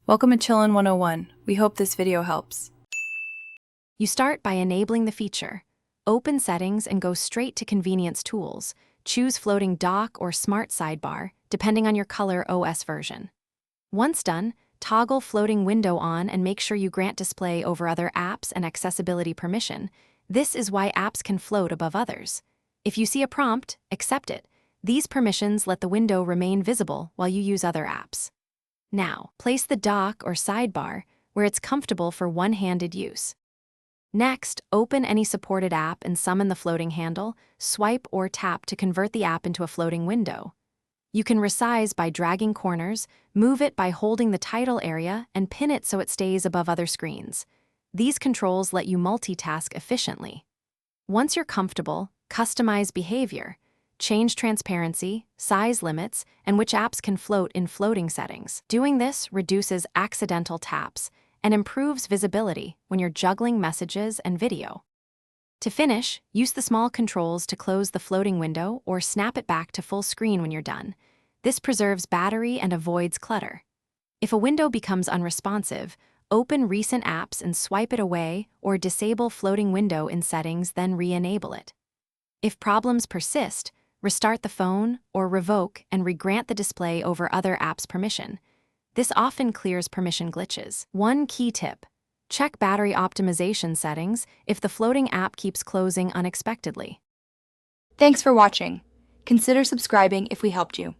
Welcome to Chillin' 101. We hope this video helps. You start by enabling the feature. Open Settings and go straight to Convenience Tools. Choose Floating Dock or Smart Sidebar, depending on your color OS version. Once done, toggle Floating Window on and make sure you grant display over other apps and accessibility permission. This is why apps can float above others. If you see a prompt, accept it. These permissions let the window remain visible while you use other apps. Now, place the dock or sidebar where it's comfortable for one-handed use. Next, open any supported app and summon the floating handle, swipe or tap to convert the app into a floating window. You can resize by dragging corners, move it by holding the title area, and pin it so it stays above other screens. These controls let you multitask efficiently. Once you're comfortable, customize behavior. Change transparency, size limits, and which apps can float in floating settings. Doing this reduces accidental taps and improves visibility when you're juggling messages and video. To finish, use the small controls to close the floating window or snap it back to full screen when you're done. This preserves battery and avoids clutter. If a window becomes unresponsive, open recent apps and swipe it away or disable floating window in settings, then re-enable it. If problems persist, restart the phone or revoke and regrant the display over other apps' permission. This often clears permission glitches. One key tip: check battery optimization settings if the floating app keeps closing unexpectedly. Thanks for watching. Consider subscribing if we helped you.